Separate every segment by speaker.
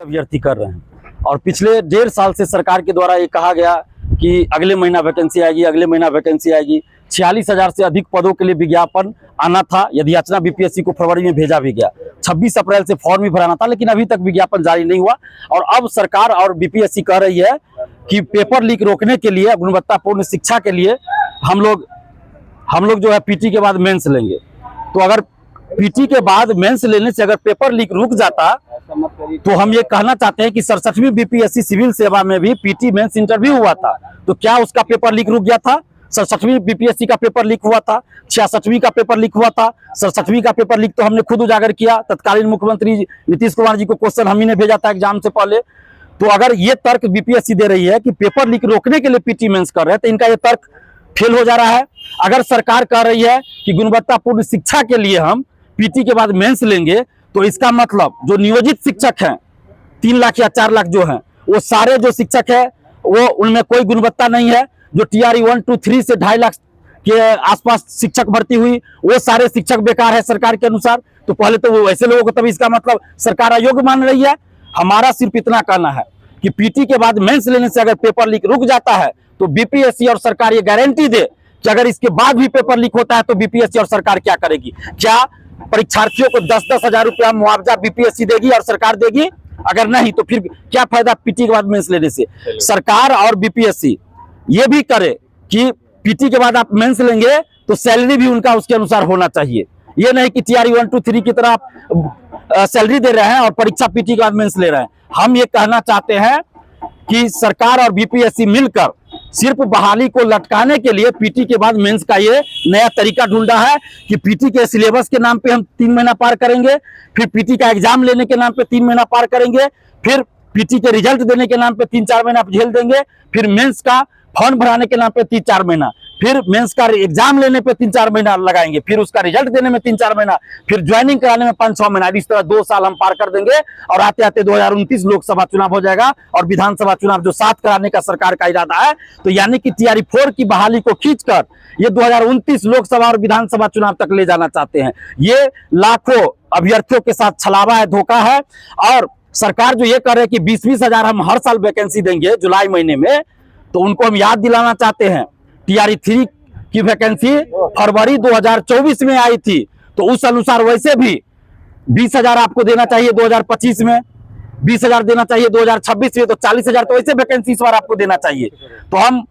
Speaker 1: अभ्यर्थी कर रहे हैं और पिछले 1.5 साल से सरकार के द्वारा ये कहा गया कि अगले महीना वैकेंसी आएगी, अगले महीना वैकेंसी आएगी। 46,000 से अधिक पदों के लिए विज्ञापन आना था। यदि याचना बीपीएससी को फरवरी में भेजा भी गया, 26 अप्रैल से फॉर्म भी भराना था, लेकिन अभी तक विज्ञापन जारी नहीं हुआ। और अब सरकार और बीपीएससी कह रही है कि पेपर लीक रोकने के लिए, गुणवत्तापूर्ण शिक्षा के लिए हम लोग जो है पीटी के बाद मेंस लेंगे। तो अगर पीटी के बाद मेंस लेने से अगर पेपर लीक रुक जाता तो हम ये कहना चाहते हैं कि 67वीं बीपीएससी सिविल सेवा में भी पीटी मेंस इंटरव्यू हुआ था, तो क्या उसका पेपर लीक रुक गया था? 67वीं बीपीएससी का पेपर लीक हुआ था, 66वीं का पेपर लीक हुआ था। 67वीं का पेपर लीक तो हमने खुद उजागर किया, तत्कालीन मुख्यमंत्री नीतीश कुमार जी को क्वेश्चन हम ही ने भेजा था एग्जाम से पहले। तो अगर ये तर्क बीपीएससी दे रही है कि पेपर लीक रोकने के लिए पीटी मेंस कर रहे हैं, तो इनका ये तर्क फेल हो जा रहा है। अगर सरकार कह रही है कि गुणवत्तापूर्ण शिक्षा के लिए हम पीटी के बाद मेंस लेंगे, तो इसका मतलब जो नियोजित शिक्षक हैं 3 लाख या 4 लाख जो हैं, वो सारे जो शिक्षक हैं वो उनमें कोई गुणवत्ता नहीं है। जो टीआरई 1, 2, 3 से 2.5 लाख के आसपास शिक्षक भर्ती हुई, वो सारे शिक्षक बेकार है सरकार के अनुसार। तो पहले तो वो ऐसे लोगों को, तभी इसका मतलब सरकार अयोग्य मान रही है। हमारा सिर्फ इतना कहना है कि पीटी के बाद मेंस लेने से अगर पेपर लीक रुक जाता है तो बीपीएससी और सरकार ये गारंटी दे कि अगर इसके बाद भी पेपर लीक होता है तो बीपीएससी और सरकार क्या करेगी? क्या परीक्षार्थियों को 10-10 हजार रुपया मुआवजा बीपीएससी देगी और सरकार देगी? अगर नहीं तो फिर क्या फायदा पीटी के बाद मेंस लेने से? सरकार और बीपीएससी ये भी करे कि पीटी के बाद आप मेंस लेंगे तो सैलरी भी उनका उसके अनुसार होना चाहिए। ये नहीं कि टीआरई 1, 2, 3 की तरह आप सैलरी दे रहे हैं और परीक्षा पीटी के बाद मेंस ले रहे हैं। हम ये कहना चाहते हैं कि सरकार और बीपीएससी मिलकर सिर्फ बहाली को लटकाने के लिए पीटी के बाद मेंस का ये नया तरीका ढूंढा है कि पीटी के सिलेबस के नाम पे हम 3 महीना पार करेंगे, फिर पीटी का एग्जाम लेने के नाम पे 3 महीना पार करेंगे, फिर पीटी के रिजल्ट देने के नाम पे 3-4 महीना झेल देंगे, फिर मेंस का फॉर्म भराने के नाम पे 3-4 महीना, फिर मेंस का एग्जाम लेने पे 3-4 महीना लगाएंगे, फिर उसका रिजल्ट देने में 3-4 महीना, फिर ज्वाइनिंग कराने में 5-6 महीना। इस तरह 2 साल हम पार कर देंगे और आते आते 2029 लोकसभा चुनाव हो जाएगा और विधानसभा चुनाव जो 7 कराने का सरकार का इरादा है। तो यानी कि टीआरई 4 की बहाली को खींचकर ये 2029 लोकसभा और विधानसभा चुनाव तक ले जाना चाहते हैं। ये लाखों अभ्यर्थियों के साथ छलावा है, धोखा है। और सरकार जो ये कह रहे हैं कि 20-20 हजार हम हर साल वैकेंसी देंगे जुलाई महीने में, तो उनको हम याद दिलाना चाहते हैं टीआरई 3 की वैकेंसी फरवरी 2024 में आई थी, तो उस अनुसार वैसे भी 20 हजार आपको देना चाहिए 2025 में, 20 हजार देना चाहिए 2026 में, तो 40 हजार तो वैसे वैकेंसी इस बार आपको देना चाहिए। तो हम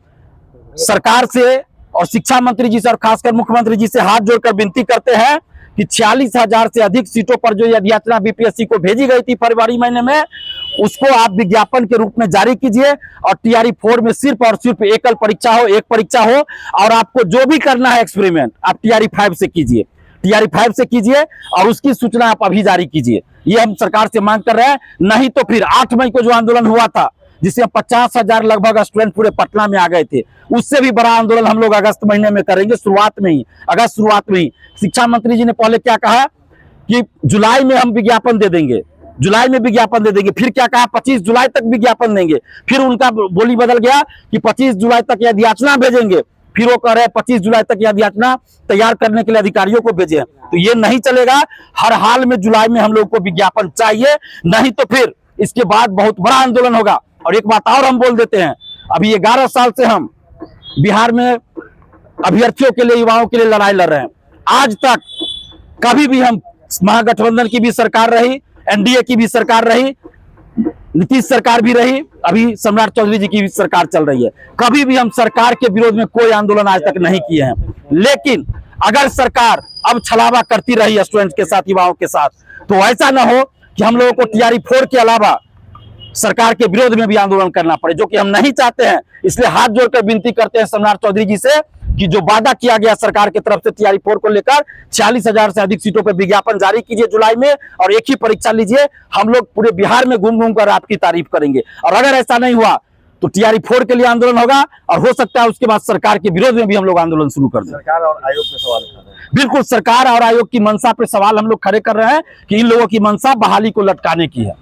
Speaker 1: सरकार से और शिक्षा मंत्री जी से और खासकर मुख्यमंत्री जी से हाथ जोड़कर विनती करते हैं कि 46,000 से अधिक सीटों पर जो याचना बीपीएससी को भेजी गई थी फरवरी महीने में, उसको आप विज्ञापन के रूप में जारी कीजिए और टीआरई 4 में सिर्फ और सिर्फ एकल परीक्षा हो, एक परीक्षा हो। और आपको जो भी करना है एक्सपेरिमेंट आप टीआरई 5 से कीजिए, टीआरई 5 से कीजिए और उसकी सूचना आप अभी जारी कीजिए। ये हम सरकार से मांग कर रहे हैं। नहीं तो फिर 8 मई को जो आंदोलन हुआ था, जिसमें 50,000 लगभग स्टूडेंट पूरे पटना में आ गए थे, उससे भी बड़ा आंदोलन हम लोग अगस्त महीने में करेंगे, शुरुआत में ही। शिक्षा मंत्री जी ने पहले क्या कहा कि जुलाई में हम विज्ञापन दे देंगे, जुलाई में विज्ञापन दे देंगे, फिर क्या कहा 25 जुलाई तक विज्ञापन देंगे, फिर उनका बोली बदल गया कि 25 जुलाई तक यदि याचना भेजेंगे, फिर वो कह रहे हैं 25 जुलाई तक यदि याचना तैयार करने के लिए अधिकारियों को भेजे। तो ये नहीं चलेगा। हर हाल में जुलाई में हम लोग को विज्ञापन चाहिए, नहीं तो फिर इसके बाद बहुत बड़ा आंदोलन होगा। और एक बात और हम बोल देते हैं, अभी 11 साल से हम बिहार में अभ्यर्थियों के लिए, युवाओं के लिए लड़ाई लड़ रहे हैं। आज तक कभी भी हम, महागठबंधन की भी सरकार रही, एनडीए की भी सरकार रही, नीतीश सरकार भी रही, अभी सम्राट चौधरी जी की भी सरकार चल रही है, कभी भी हम सरकार के विरोध में कोई आंदोलन आज तक नहीं किए हैं। लेकिन अगर सरकार अब छलावा करती रही स्टूडेंट के साथ, युवाओं के साथ, तो ऐसा ना हो कि हम लोगों को टीआरई 4 के अलावा सरकार के विरोध में भी आंदोलन करना पड़े, जो कि हम नहीं चाहते हैं। इसलिए हाथ जोड़कर विनती करते हैं सम्राट चौधरी जी से कि जो वादा किया गया सरकार की तरफ से टीआरई 4 को लेकर 46,000 से अधिक सीटों पर विज्ञापन जारी कीजिए जुलाई में और एक ही परीक्षा लीजिए। हम लोग पूरे बिहार में घूम घूम कर आपकी तारीफ करेंगे। और अगर ऐसा नहीं हुआ तो टीआरई 4 के लिए आंदोलन होगा और हो सकता है उसके बाद सरकार के विरोध में भी हम लोग आंदोलन शुरू कर दें।
Speaker 2: सरकार और आयोग पे सवाल उठा रहे हैं।
Speaker 1: बिल्कुल, सरकार और आयोग की मंशा पे सवाल हम लोग खड़े कर रहे हैं कि इन लोगों की मंशा बहाली को लटकाने की है।